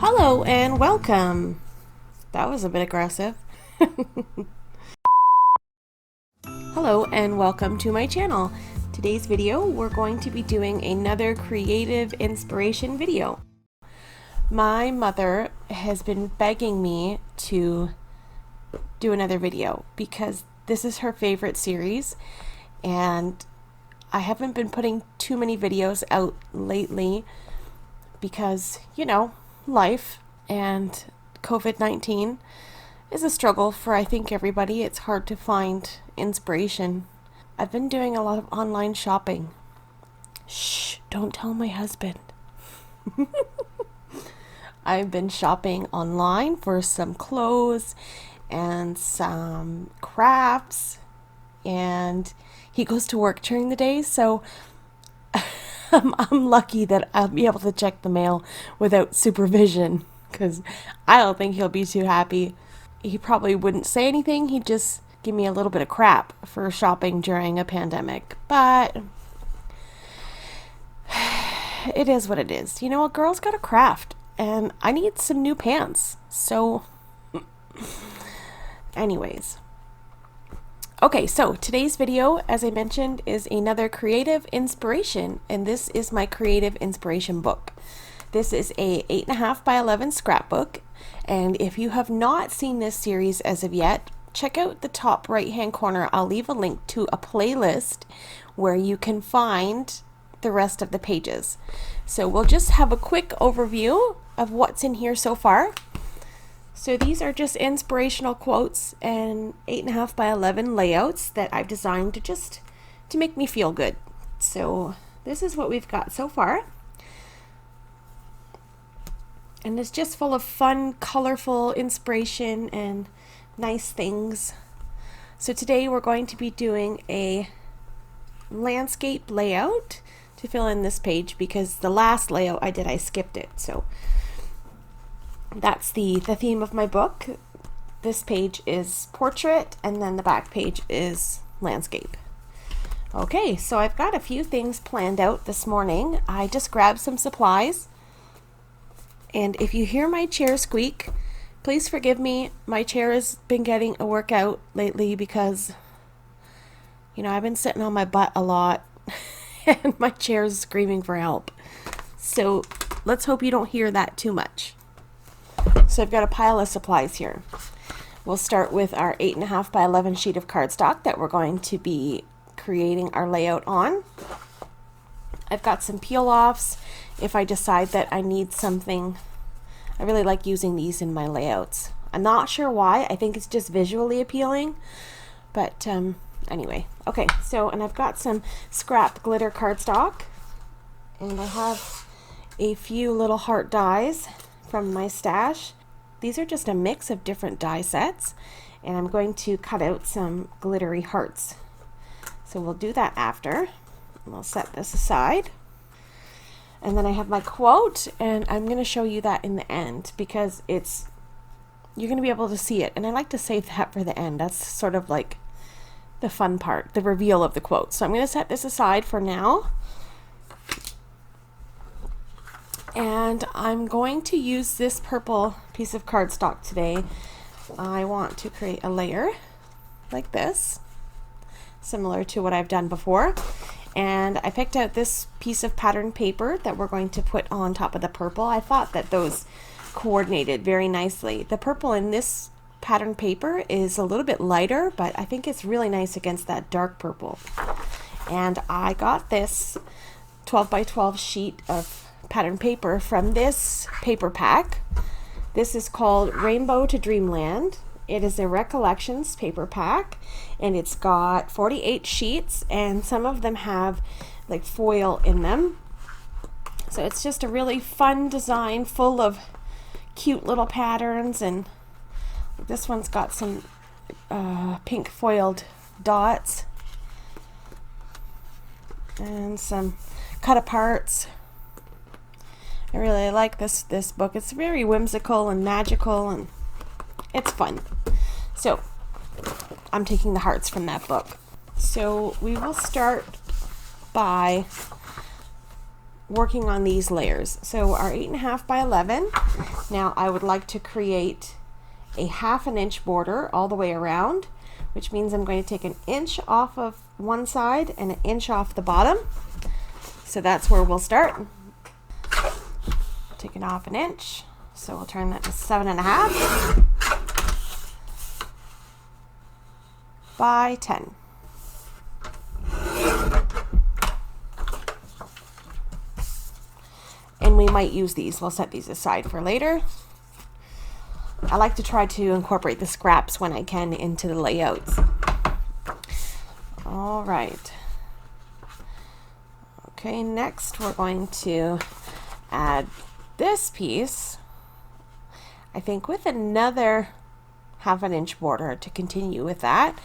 Hello and welcome. That was a bit aggressive. Hello and welcome to my channel. Today's video, we're going to be doing another creative inspiration video. My mother has been begging me to do another video because this is her favorite series, and I haven't been putting too many videos out lately because, you know, life and COVID-19 is a struggle for, I think, everybody. It's hard to find inspiration. I've been doing a lot of online shopping. Shh, don't tell my husband. I've been shopping online for some clothes and some crafts, and he goes to work during the day, so I'm lucky that I'll be able to check the mail without supervision, because I don't think he'll be too happy. He probably wouldn't say anything. He'd just give me a little bit of crap for shopping during a pandemic. But it is what it is. You know, a girl's got a craft, and I need some new pants. So anyways. Okay, so today's video, as I mentioned, is another creative inspiration, and this is my creative inspiration book. This is a 8.5 by 11 scrapbook, and if you have not seen this series as of yet, check out the top right hand corner. I'll leave a link to a playlist where you can find the rest of the pages. So we'll just have a quick overview of what's in here so far. So these are just inspirational quotes and 8.5 by 11 layouts that I've designed to make me feel good. So this is what we've got so far. And it's just full of fun, colorful inspiration and nice things. So today we're going to be doing a landscape layout to fill in this page, because the last layout I did, I skipped it. So that's the theme of my book. This page is portrait, and then the back page is landscape. Okay, so I've got a few things planned out this morning. I just grabbed some supplies, and if you hear my chair squeak, please forgive me. My chair has been getting a workout lately because, you know, I've been sitting on my butt a lot and my chair is screaming for help. So let's hope you don't hear that too much. So I've got a pile of supplies here. We'll start with our 8.5 by 11 sheet of cardstock that we're going to be creating our layout on. I've got some peel-offs if I decide that I need something. I really like using these in my layouts. I'm not sure why. I think it's just visually appealing. But anyway. Okay, so, and I've got some scrap glitter cardstock. And I have a few little heart dies from my stash. These are just a mix of different die sets, and I'm going to cut out some glittery hearts. So we'll do that after. We'll set this aside. And then I have my quote, and I'm going to show you that in the end because you're going to be able to see it. And I like to save that for the end. That's sort of like the fun part, the reveal of the quote. So I'm going to set this aside for now. And I'm going to use this purple piece of cardstock today. I want to create a layer like this, similar to what I've done before. And I picked out this piece of pattern paper that we're going to put on top of the purple. I thought that those coordinated very nicely. The purple in this pattern paper is a little bit lighter, but I think it's really nice against that dark purple. And I got this 12 by 12 sheet of pattern paper from this paper pack. This is called Rainbow to Dreamland. It is a Recollections paper pack, and it's got 48 sheets, and some of them have like foil in them. So it's just a really fun design full of cute little patterns, and this one's got some pink foiled dots and some cut aparts. I really like this book. It's very whimsical and magical, and it's fun. So I'm taking the hearts from that book. So we will start by working on these layers. So our 8.5 by 11. Now I would like to create a 1/2 inch border all the way around, which means I'm going to take 1 inch off of one side and 1 inch off the bottom. So that's where we'll start. Taking off 1 inch. So we'll turn that to 7.5 by 10. And we might use these. We'll set these aside for later. I like to try to incorporate the scraps when I can into the layouts. All right. Okay, next we're going to add this piece, I think, with another 1/2 inch border to continue with that.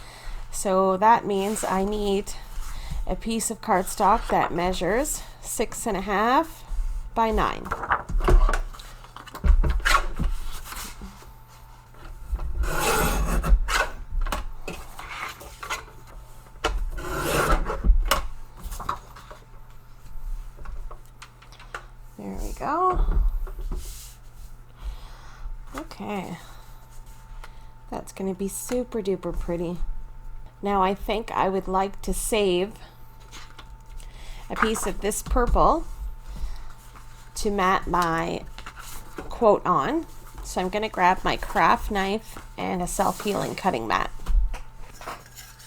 So that means I need a piece of cardstock that measures 6.5 by 9. There we go. Okay. That's going to be super duper pretty. Now I think I would like to save a piece of this purple to mat my quote on. So I'm going to grab my craft knife and a self-healing cutting mat.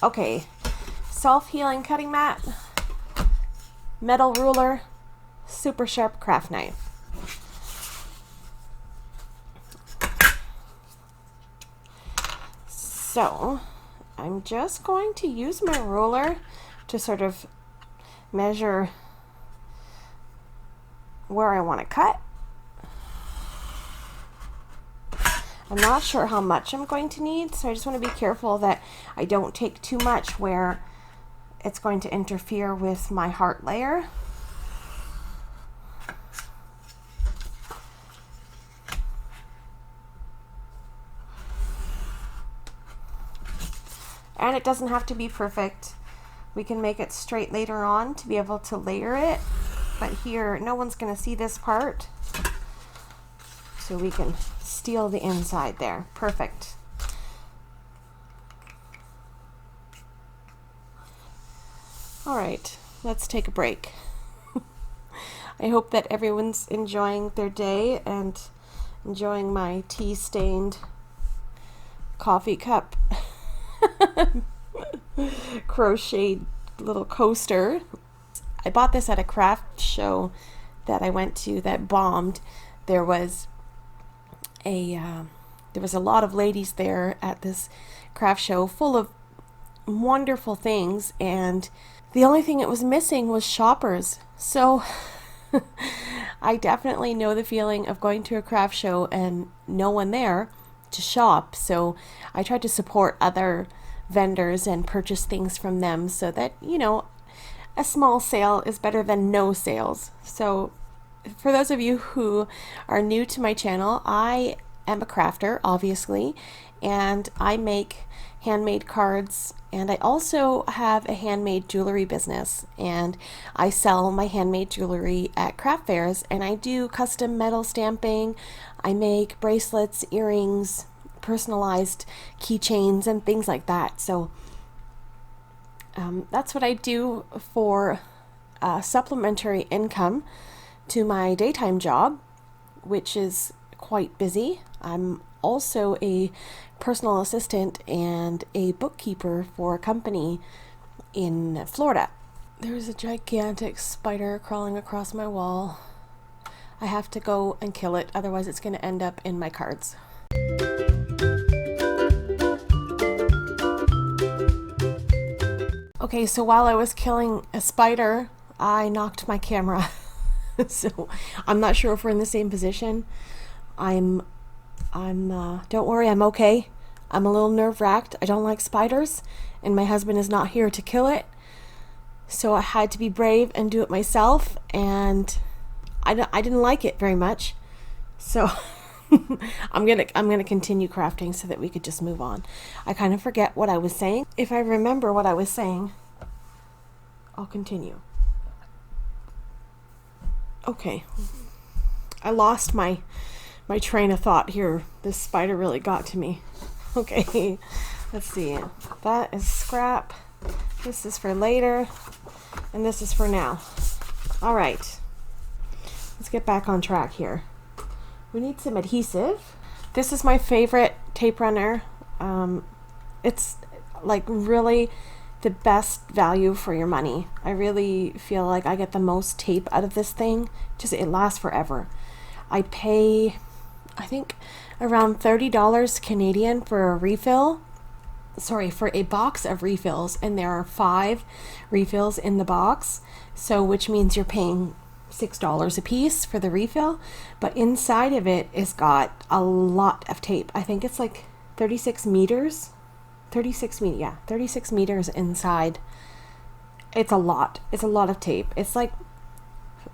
Okay, self-healing cutting mat, metal ruler, super sharp craft knife. So I'm just going to use my ruler to sort of measure where I want to cut. I'm not sure how much I'm going to need, so I just want to be careful that I don't take too much where it's going to interfere with my heart layer. And it doesn't have to be perfect. We can make it straight later on to be able to layer it. But here, no one's going to see this part. So we can steal the inside there. Perfect. All right, let's take a break. I hope that everyone's enjoying their day and enjoying my tea-stained coffee cup crocheted little coaster. I bought this at a craft show that I went to that bombed. There was a lot of ladies there at this craft show full of wonderful things, and the only thing it was missing was shoppers. So I definitely know the feeling of going to a craft show and no one there to shop. So I tried to support other vendors and purchase things from them so that, you know, a small sale is better than no sales. So for those of you who are new to my channel, I am a crafter, obviously, and I make handmade cards, and I also have a handmade jewelry business, and I sell my handmade jewelry at craft fairs, and I do custom metal stamping. I make bracelets, earrings, personalized keychains, and things like that. So that's what I do for supplementary income to my daytime job, which is quite busy. I'm also a personal assistant and a bookkeeper for a company in Florida. There's a gigantic spider crawling across my wall. I have to go and kill it, otherwise it's going to end up in my cards. Okay, so while I was killing a spider, I knocked my camera. So I'm not sure if we're in the same position. Don't worry, I'm okay. I'm a little nerve-wracked. I don't like spiders, and my husband is not here to kill it. So I had to be brave and do it myself, and I didn't like it very much. So I'm gonna continue crafting so that we could just move on. I kind of forget what I was saying. If I remember what I was saying, I'll continue. Okay, I lost my train of thought here. This spider really got to me. Okay, let's see. That is scrap. This is for later, and this is for now. All right, let's get back on track here. We need some adhesive. This is my favorite tape runner. It's like really the best value for your money. I really feel like I get the most tape out of this thing. Just it lasts forever. I pay, I think, around $30 Canadian for a refill. Sorry, for a box of refills, and there are 5 refills in the box. So which means you're paying $6 a piece for the refill, but inside of it is got a lot of tape. I think it's like 36 meters. 36 meters inside. It's a lot. It's a lot of tape. It's like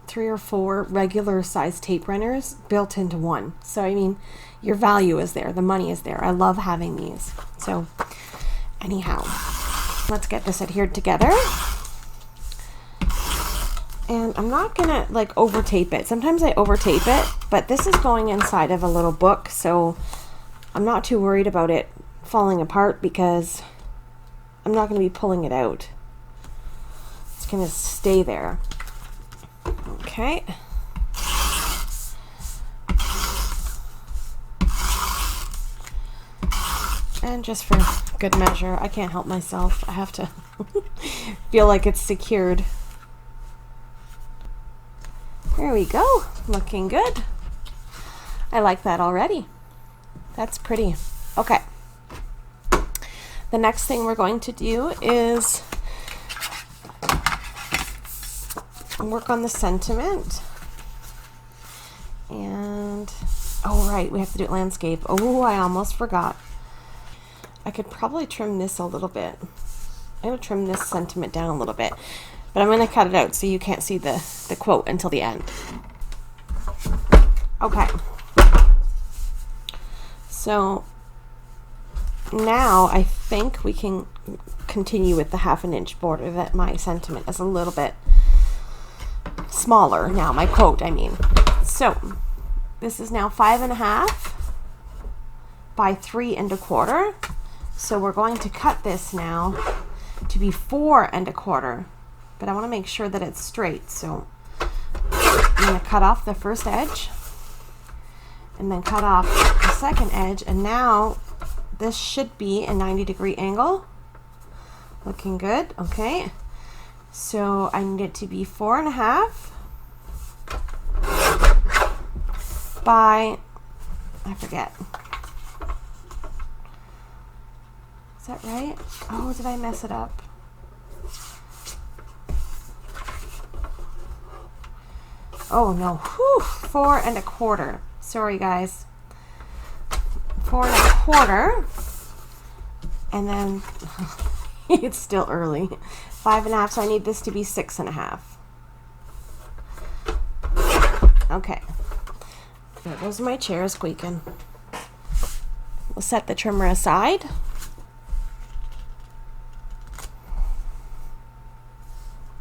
3 or 4 regular size tape runners built into one. So I mean, your value is there. The money is there. I love having these. So anyhow, let's get this adhered together. And I'm not gonna like over tape it. Sometimes I over tape it, but this is going inside of a little book, so I'm not too worried about it falling apart because I'm not going to be pulling it out. It's going to stay there. Okay. And just for good measure, I can't help myself. I have to feel like it's secured. There we go. Looking good. I like that already. That's pretty. Okay. The next thing we're going to do is work on the sentiment. And, oh right, we have to do it landscape. Oh, I almost forgot. I could probably trim this a little bit. I'm going to trim this sentiment down a little bit. But I'm going to cut it out so you can't see the quote until the end. Okay. So now I think we can continue with the 1/2 inch border. That my sentiment is a little bit smaller now, my quote I mean. So this is now 5.5 by 3 1/4. So we're going to cut this now to be 4 1/4, but I want to make sure that it's straight. So I'm going to cut off the first edge and then cut off the second edge, and now this should be a 90-degree angle. Looking good. Okay, so I need it to be 4.5 by, I forget. Is that right? Oh, did I mess it up? Oh no. Whew. 4 1/4. Sorry guys. 4 1/4, and then it's still early. 5.5, so I need this to be 6.5. Okay, there goes my chair squeaking. We'll set the trimmer aside.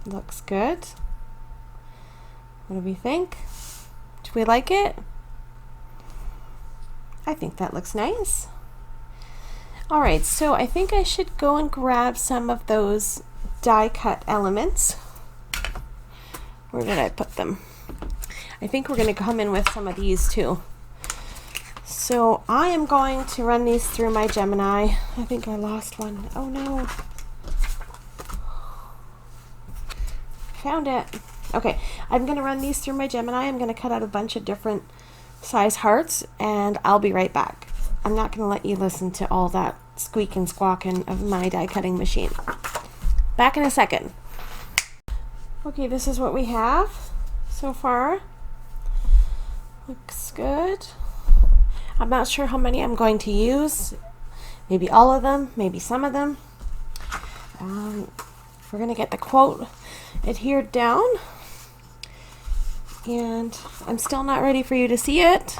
Looks good. What do we think? Do we like it? I think that looks nice. All right, so I think I should go and grab some of those die cut elements. Where did I put them? I think we're going to come in with some of these too. So I am going to run these through my Gemini. I think I lost one. Oh no. Found it. Okay, I'm going to run these through my Gemini. I'm going to cut out a bunch of different size hearts, and I'll be right back. I'm not going to let you listen to all that squeak and squawking of my die cutting machine. Back in a second. Okay, this is what we have so far. Looks good. I'm not sure how many I'm going to use. Maybe all of them, maybe some of them. We're going to get the quote adhered down. And I'm still not ready for you to see it.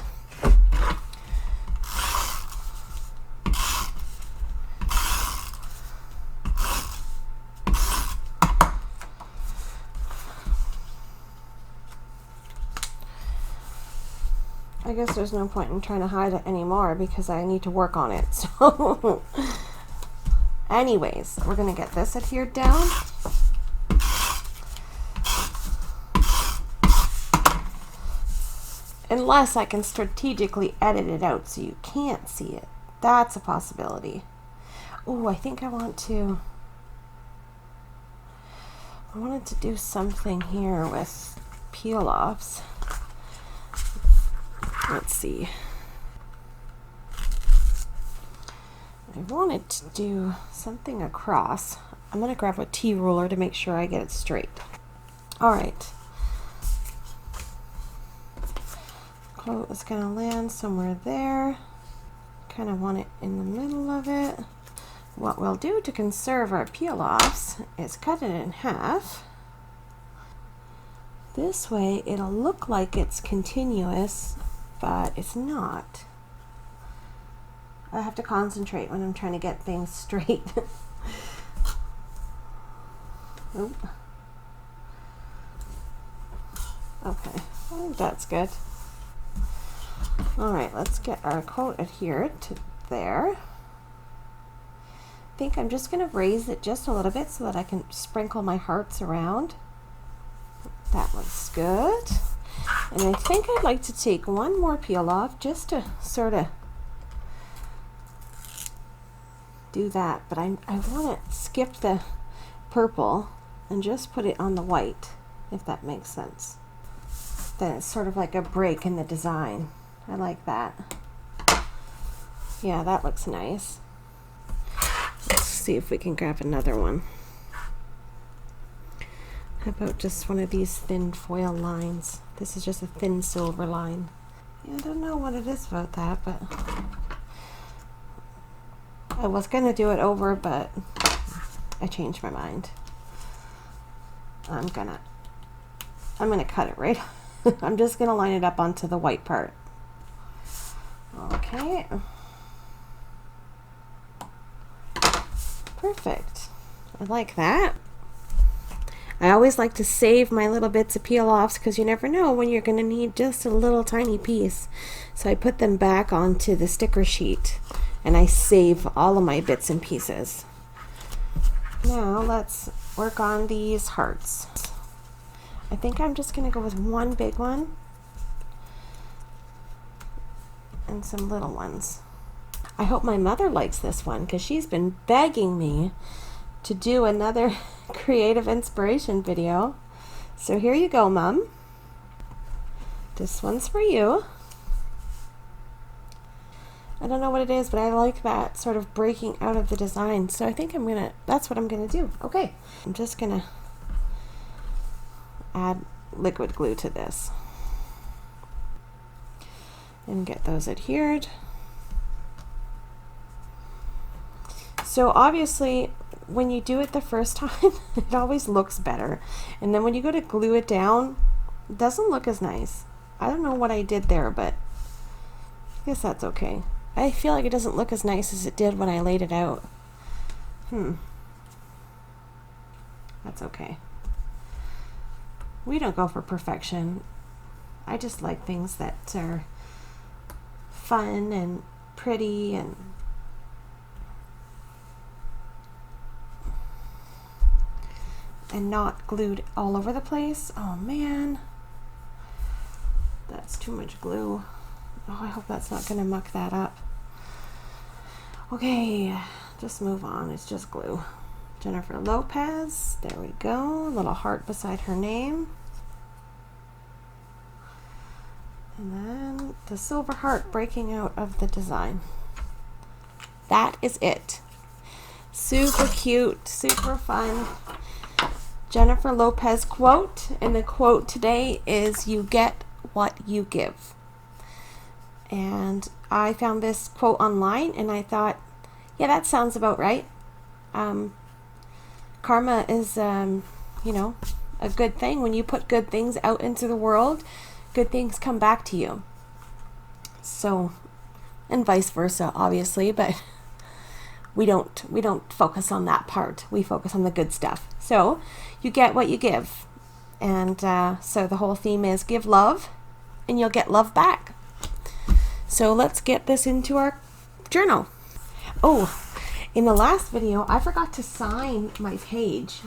I guess there's no point in trying to hide it anymore because I need to work on it. So anyways, we're gonna get this adhered down. Unless I can strategically edit it out so you can't see it. That's a possibility. Oh, I think I wanted to do something here with peel-offs. Let's see. I wanted to do something across. I'm going to grab a T-ruler to make sure I get it straight. All right. Quote is going to land somewhere there. Kind of want it in the middle of it. What we'll do to conserve our peel-offs is cut it in half. This way it'll look like it's continuous, but it's not. I have to concentrate when I'm trying to get things straight. Oop. Okay, I think that's good. All right, let's get our coat adhered to there. I think I'm just going to raise it just a little bit so that I can sprinkle my hearts around. That looks good. And I think I'd like to take one more peel off just to sort of do that. But I want to skip the purple and just put it on the white, if that makes sense. Then it's sort of like a break in the design. I like that. Yeah, that looks nice. Let's see if we can grab another one. How about just one of these thin foil lines? This is just a thin silver line. Yeah, I don't know what it is about that, but I was gonna do it over, but I changed my mind. I'm gonna cut it right. I'm just gonna line it up onto the white part. Okay. Perfect. I like that. I always like to save my little bits of peel-offs because you never know when you're going to need just a little tiny piece. So I put them back onto the sticker sheet and I save all of my bits and pieces. Now let's work on these hearts. I think I'm just going to go with one big one and some little ones. I hope my mother likes this one because she's been begging me to do another creative inspiration video. So here you go, Mom. This one's for you. I don't know what it is, but I like that sort of breaking out of the design. So I think that's what I'm gonna do. Okay, I'm just gonna add liquid glue to this and get those adhered. So obviously when you do it the first time, it always looks better. And then when you go to glue it down, it doesn't look as nice. I don't know what I did there, but I guess that's okay. I feel like it doesn't look as nice as it did when I laid it out. That's okay. We don't go for perfection. I just like things that are fun and pretty and not glued all over the place. Oh man, that's too much glue. Oh, I hope that's not gonna muck that up. Okay, just move on. It's just glue. Jennifer Lopez, there we go. A little heart beside her name. And then the silver heart breaking out of the design. That is it. Super cute, super fun. Jennifer Lopez quote, and the quote today is, "You get what you give." And I found this quote online and I thought, yeah, that sounds about right. Karma is, you know, a good thing. When you put good things out into the world, good things come back to you. So, and vice versa, obviously, but we don't focus on that part. We focus on the good stuff. So you get what you give. And so the whole theme is give love and you'll get love back. So let's get this into our journal. Oh, in the last video, I forgot to sign my page.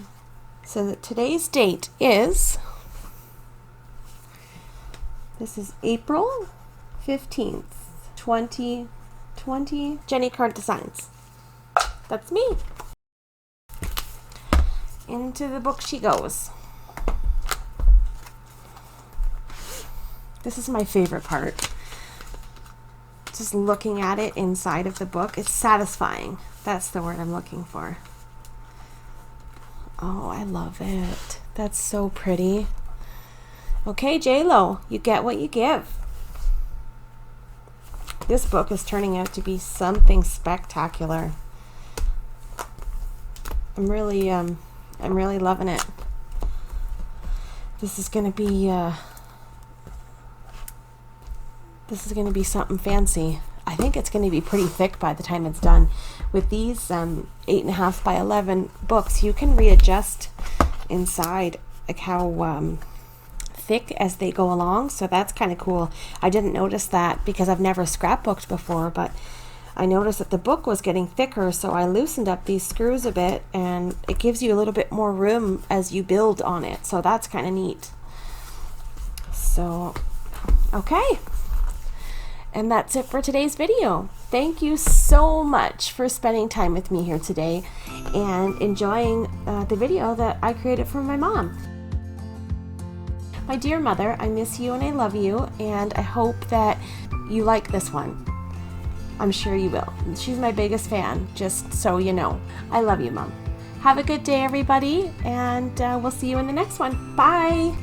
So that today's date is, this is April 15th, 2020. JennyCardDesigns. That's me. Into the book she goes. This is my favorite part. Just looking at it inside of the book. It's satisfying. That's the word I'm looking for. Oh, I love it. That's so pretty. Okay, J-Lo, you get what you give. This book is turning out to be something spectacular. I'm really loving it. This is gonna be something fancy. I think it's going to be pretty thick by the time it's done. With these 8.5 by 11 books, you can readjust inside like how thick as they go along, so that's kind of cool. I didn't notice that because I've never scrapbooked before, but I noticed that the book was getting thicker, so I loosened up these screws a bit, and it gives you a little bit more room as you build on it, so that's kind of neat. So, okay. And that's it for today's video. Thank you so much for spending time with me here today and enjoying the video that I created for my mom. My dear mother, I miss you and I love you, and I hope that you like this one. I'm sure you will. She's my biggest fan, just so you know. I love you, Mom. Have a good day, everybody, and we'll see you in the next one. Bye!